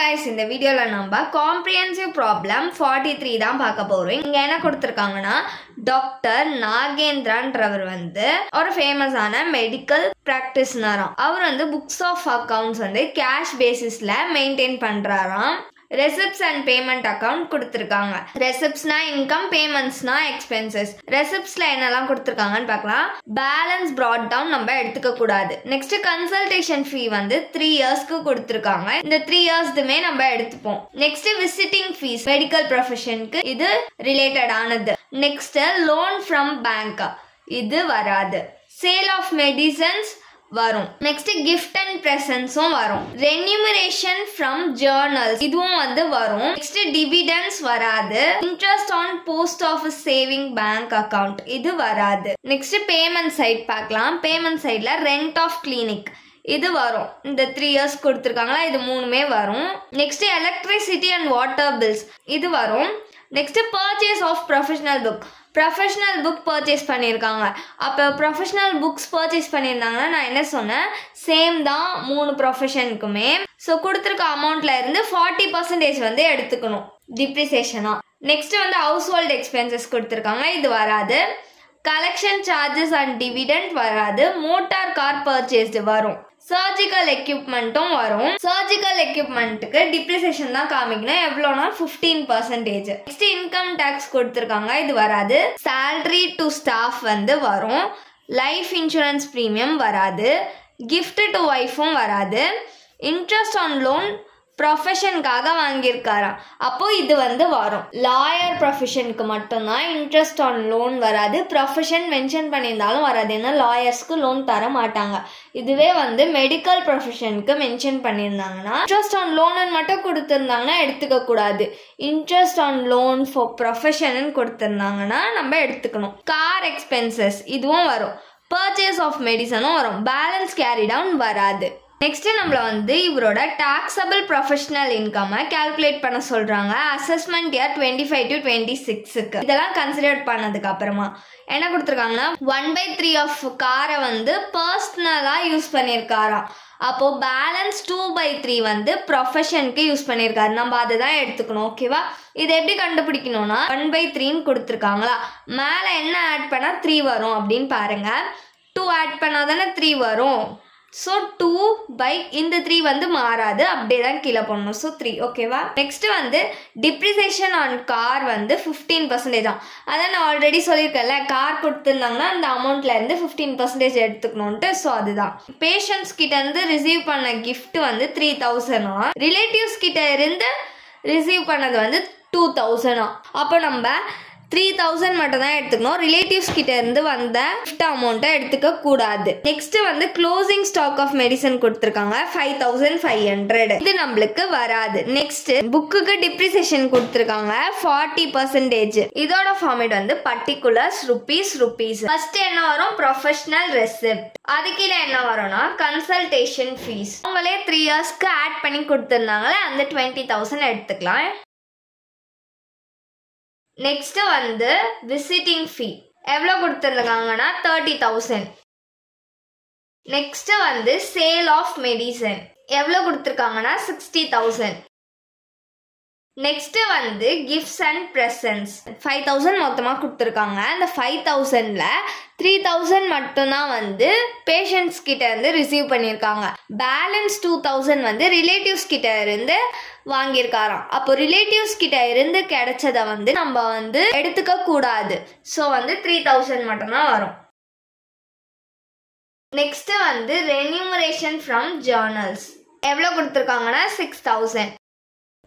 guys, இந்த வீடியோல நம்ம comprehensive problem 43 தான் பார்க்க போறோம். இங்க என்ன கொடுத்திருக்காங்கன்னா டாக்டர் நாகேந்திரன்றவர் ஒரு ஃபேமஸான மெடிக்கல் பிராக்டிஷனராம். அவர் books of accounts cash basisல மெயின்டைன் பண்றாராம். Receipts and payment account கொடுத்திருக்காங்க. Receipts na income, payments na expenses. Receipts la என்னலாம் கொடுத்திருக்காங்கன்னு பார்க்கலாம். Balance brought down நம்ம எடுத்துக்க கூடாது. Next consultation fee 3 yearsக்கு கொடுத்திருக்காங்க. இந்த 3 yearsதுமே நம்ம எடுத்துப்போம். Next visiting fees medical professionக்கு இது related ஆனது. Next loan from bank இது வராது. Sale of medicines வரும். நெக்ஸ்ட் gift and presents வரும். remuneration from journals இதுவும் வரும். நெக்ஸ்ட் dividends வராது. interest on post office saving bank account இது வராது. நெக்ஸ்ட் payment side பார்க்கலாம். payment sideல rent of clinic இது வரும். இந்த 3 years கொடுத்திருக்காங்களா இது மூணுமே வரும். Next electricity and water bills இது வரும். Next purchase of professional book professional book purchase பண்ணியிருக்காங்க. அப்போ ப்ரொஃபஷனல் புக்ஸ் பர்ச்சேஸ் பண்ணியிருந்தாங்கன்னா நான் என்ன சொன்னேன், சேம் தான் 3 ப்ரொஃபஷனுக்குமே. ஸோ கொடுத்துருக்க அமௌண்ட்ல இருந்து 40% எடுத்துக்கணும் டிப்ரிசியேஷனா. நெக்ஸ்ட் ஹவுஸ் ஹோல்ட் எக்ஸ்பென்சஸ் கொடுத்துருக்காங்க, இது வராது. கலெக்ஷன் சார்ஜஸ் அண்ட் டிவிடெண்ட் வராது. மோட்டார் கார் பர்ச்சேஸ்டு வரும். சர்ஜிக்கல் எக்யூப்மெண்ட்டும் வரும். சர்ஜிக்கல் எக்யூப்மெண்ட்டுக்கு டிப்ரிசியேஷன் தான் காமிக்கணும். எவ்வளோனா 15%. நெக்ஸ்ட் இன்கம் டேக்ஸ் கொடுத்துருக்காங்க, இது வராது. சேலரி டு ஸ்டாஃப் வரும். லைஃப் இன்சூரன்ஸ் ப்ரீமியம் வராது. கிஃப்ட் டு ஒய்ஃபும் வராது. இன்ட்ரெஸ்ட் ஆன் லோன் ப்ரொஃபஷனுக்காக வாங்கியிருக்காராம். அப்போ இது வரும். லாயர் ப்ரொஃபஷனுக்கு மட்டும்தான் இன்ட்ரெஸ்ட் ஆன் லோன் வராது. ப்ரொஃபஷன் மென்ஷன் பண்ணியிருந்தாலும் வராது, ஏன்னா லாயர்ஸ்க்கு லோன் தர மாட்டாங்க. இதுவே மெடிக்கல் ப்ரொஃபஷனுக்கு மென்ஷன் பண்ணியிருந்தாங்கன்னா இன்ட்ரெஸ்ட் ஆன் லோன் மட்டும் கொடுத்துருந்தாங்கன்னா எடுத்துக்க கூடாது. Interest on loan for profession கொடுத்துருந்தாங்கன்னா நம்ம எடுத்துக்கணும். கார் எக்ஸ்பென்சஸ் இதுவும் வரும். பர்ச்சேஸ் ஆஃப் மெடிசனும் வரும். பேலன்ஸ் கேரி டவுன் வராது. நெக்ஸ்ட் நம்மள இவரோட டாக்ஸபிள் ப்ரொஃபஷனல் இன்கம் கால்குலேட் பண்ண சொல்றாங்க. அசஸ்மெண்ட் இயர் 25 to 26க்கு இதெல்லாம் கன்சிடர் பண்ணதுக்கு அப்புறமா என்ன கொடுத்துருக்காங்கன்னா 1/3 ஆஃப் காரை பர்சனலா யூஸ் பண்ணியிருக்காராம். அப்போ பேலன்ஸ் 2/3 ப்ரொஃபஷனுக்கு யூஸ் பண்ணியிருக்காரு. நம்ம அதை தான் எடுத்துக்கணும். ஓகேவா? இது எப்படி கண்டுபிடிக்கணும்னா 1/3 கொடுத்துருக்காங்களா, மேல என்ன ஆட் பண்ணா 3 வரும் அப்படின்னு பாருங்க. 2 ஆட் பண்ணாதானே 3 வரும். ஸோ 2 இந்த 3 மாறாது, அப்படியே தான் கீழே போடணும். ஸோ 3. ஓகேவா? நெக்ஸ்ட் டிப்ரிசியேஷன் ஆன் கார் 15% தான். அதான் நான் ஆல்ரெடி சொல்லியிருக்கேன்ல, கார் கொடுத்துருந்தாங்கன்னா அந்த அமௌண்ட்ல இருந்து 15% எடுத்துக்கணும்ட்டு. ஸோ அதுதான். பேஷண்ட்ஸ் கிட்ட இருந்து ரிசீவ் பண்ண கிஃப்ட் 3000. ரிலேட்டிவ்ஸ் கிட்ட இருந்து ரிசீவ் பண்ணது 2000. அப்போ நம்ம 3000 மட்டும் தான் எடுத்துக்கணும். ரிலேட்டிவ்ஸ் கிட்ட இருந்து வந்த கிஃப்ட் அமௌண்ட்டை எடுத்துக்க கூடாது. Next closing stock of medicine கொடுத்துருக்காங்க 5500. இது நம்மளுக்கு வராது. நெக்ஸ்ட் புக்குக்கு டிப்ரிசியேஷன் கொடுத்துருக்காங்க 40%. இதோட ஃபார்மேட் பர்டிகுலர்ஸ் ருபீஸ். ஃபர்ஸ்ட் என்ன வரும், ப்ரொஃபஷனல் ரெசிப்ட். அது கீழே என்ன வரும்னா கன்சல்டேஷன் ஃபீஸ். அவங்களே 3 இயர்ஸ்க்கு ஆட் பண்ணி கொடுத்துருந்தாங்களே அந்த 20,000 எடுத்துக்கலாம். நெக்ஸ்ட் விசிட்டிங் ஃபீ எவ்வளோ கொடுத்துருக்காங்கன்னா 30,000. நெக்ஸ்ட் சேல் ஆஃப் மெடிசன் எவ்வளோ கொடுத்துருக்காங்கன்னா 60,000. நெக்ஸ்ட் கிஃப்ட்ஸ் அண்ட் ப்ரெசன்ட்ஸ் 5,000 மொத்தமாக கொடுத்துருக்காங்க. அந்த 5,000ல 3,000 மட்டும்தான் பேஷண்ட்ஸ் கிட்ட இருந்து ரிசீவ் பண்ணியிருக்காங்க. பேலன்ஸ் 2,000 ரிலேட்டிவ்ஸ் கிட்ட இருந்து வாங்கியிருக்காராம். அப்போ ரிலேட்டிவ்ஸ் கிட்ட இருந்து கிடைச்சதை நம்ம எடுத்துக்க கூடாது. ஸோ 3,000 மட்டும்தான் வரும். நெக்ஸ்ட் ரென்யூமரேஷன் ஃப்ரம் ஜர்னல்ஸ் எவ்வளோ கொடுத்துருக்காங்கன்னா 6,000.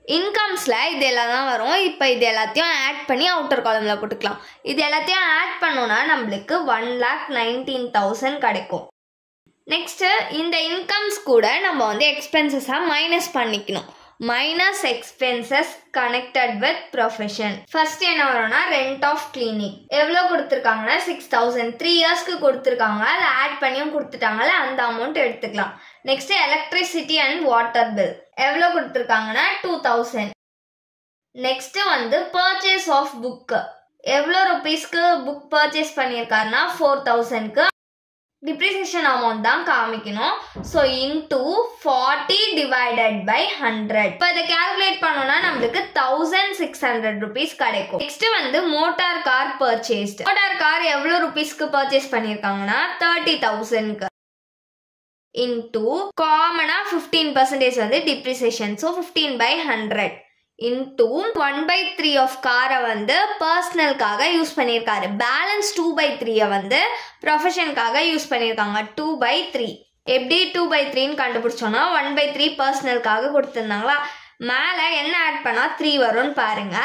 இன்கம்ஸ்ல இது எல்லாம் தான் வரும். இப்போ இது எல்லாத்தையும் ஆட் பண்ணி அவுட்டர் காலம்ல போட்டுக்கலாம். இது எல்லாத்தையும் ஆட் பண்ணோம்னா நம்மளுக்கு 1,19,000 கிடைக்கும். நெக்ஸ்ட் இந்த இன்கம்ஸ் கூட நம்ம எக்ஸ்பென்சஸா மைனஸ் பண்ணிக்கணும். Minus expenses connected with profession. First என்ன வரும்னா ரெண்ட் ஆஃப் கிளினிக் எவ்வளோ கொடுத்துருக்காங்கன்னா 6,000. 3 இயர்ஸ்க்கு கொடுத்துருக்காங்க, அதை ஆட் பண்ணியும் கொடுத்துட்டாங்கல்ல அந்த அமௌண்ட் எடுத்துக்கலாம். Next electricity and water bill எவ்வளோ கொடுத்துருக்காங்கன்னா 2,000. நெக்ஸ்ட் பர்ச்சேஸ் ஆஃப் புக் எவ்வளோ ருபீஸ்க்கு புக் பர்ச்சேஸ் பண்ணியிருக்காருன்னா 4,000க்கு டிப்ரிசியேஷன் அமௌண்ட் தான் காமிக்கணும். So into 40 divided by 100. இப்போ இதை கால்குலேட் பண்ணோம்னா நம்மளுக்கு 1600 rupees கிடைக்கும். நெக்ஸ்ட் வந்து motor car purchased. Motor car எவ்வளோ ருபீஸ்க்கு பர்ச்சேஸ் பண்ணியிருக்காங்கன்னா 30,000க்கு இன்டூ காமனா 15% வந்து depreciation. So 15 by 100 into 1/3 of காரை வந்து பர்சனலுக்காக யூஸ் பண்ணியிருக்காரு. பேலன்ஸ் 2/3 வந்து ப்ரொஃபஷனுக்காக யூஸ் பண்ணியிருக்காங்க. 2/3 எப்படி 2/3ன்னு கண்டுபிடிச்சோன்னா 1/3 பர்சனலுக்காக கொடுத்துருந்தாங்களா, மேலே என்ன ஆட் பண்ணால் 3 வரும்னு பாருங்க.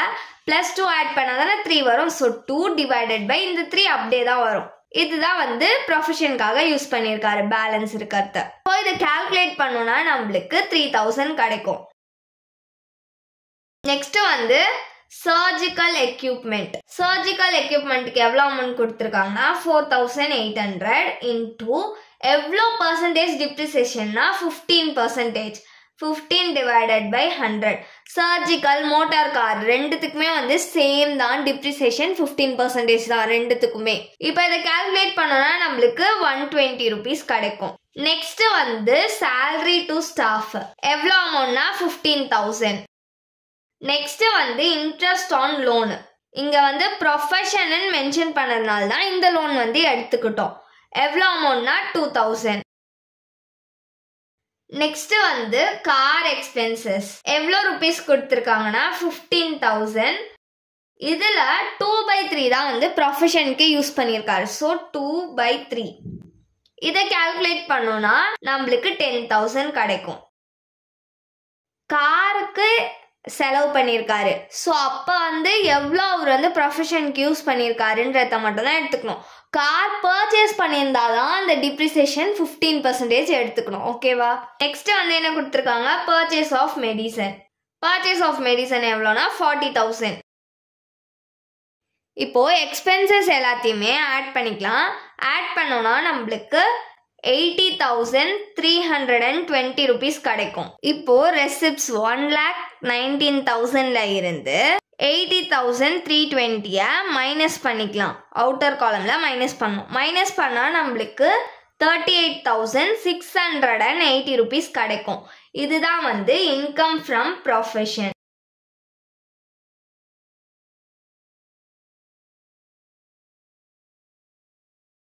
+2 ஆட் பண்ணால் தானே 3 வரும். ஸோ 2 டிவைடட் பை இந்த 3 அப்படியே தான் வரும். இதுதான் வந்து ப்ரொஃபஷனுக்காக யூஸ் பண்ணியிருக்காரு பேலன்ஸ் இருக்கிறத. ஸோ இதை கால்குலேட் பண்ணோம்னா நம்மளுக்கு 3000 கிடைக்கும். நெக்ஸ்ட் வந்து சர்ஜிக்கல் எக்யூப்மெண்ட். சர்ஜிக்கல் எக்யூப்மெண்ட்டுக்கு எவ்வளோ அமௌண்ட் கொடுத்துருக்காங்கன்னா 4800 இன்டூ எவ்வளோ பர்சன்டேஜ் டிப்ரிசியேஷன்னா 15%. 15 divided by 100. Surgical motor car ரெண்டுத்துக்குமே வந்து சேம் தான், டிப்ரிசியேஷன் 15% தான் ரெண்டுத்துக்குமே. இப்போ இதை கால்குலேட் பண்ணோம்னா நம்மளுக்கு 120 rupees கிடைக்கும். நெக்ஸ்ட் வந்து சேலரி டு ஸ்டாஃப் எவ்வளோ அமௌண்ட்னா 15,000. நெக்ஸ்ட் வந்து இன்ட்ரெஸ்ட் ஆன் லோன். இங்க வந்து ப்ரொஃபஷன் மென்ஷன் பண்ணதுனால தான் இந்த லோன் வந்து எடுத்துக்கிட்டோம். எவ்வளோ அமௌண்ட்னா 2000. நெக்ஸ்ட் வந்து கார் எக்ஸ்பென்சஸ் எவ்வளோ ருபீஸ் கொடுத்துருக்காங்கன்னா 15,000. இதுல 2/3 தான் வந்து ப்ரொஃபஷனுக்கு யூஸ் பண்ணியிருக்காரு. ஸோ 2/3 இதை கால்குலேட் பண்ணோம்னா நம்மளுக்கு 10,000 கிடைக்கும். காருக்கு செலவு பண்ணியிருக்காரு. ஸோ அப்போ வந்து எவ்வளோ அவர் வந்து ப்ரொஃபஷனுக்கு யூஸ் பண்ணியிருக்காருன்றத மட்டும் தான் எடுத்துக்கணும். கார் பர்ச்சேஸ் பண்ணியிருந்தாதான் அந்த டிப்ரிசியேஷன் 15% எடுத்துக்கணும். ஓகேவா? நெக்ஸ்ட் வந்து என்ன கொடுத்துருக்காங்க, purchase of medicine. Purchase of medicine எவ்வளோனா 40,000. இப்போ எக்ஸ்பென்சஸ் எல்லாத்தையுமே ஆட் பண்ணிக்கலாம். ஆட் பண்ணோம்னா நம்மளுக்கு 80,320 rupees கிடைக்கும். இப்போ ரெசிப்ட்ஸ் 1,19,000ல இருந்து 80,320 மைனஸ் பண்ணிக்கலாம். அவுட்டர் காலம்ல மைனஸ் பண்ணணும். மைனஸ் பண்ணா நம்மளுக்கு 38,680 rupees கிடைக்கும். இதுதான் வந்து இன்கம் ஃப்ரம் ப்ரொஃபஷன்.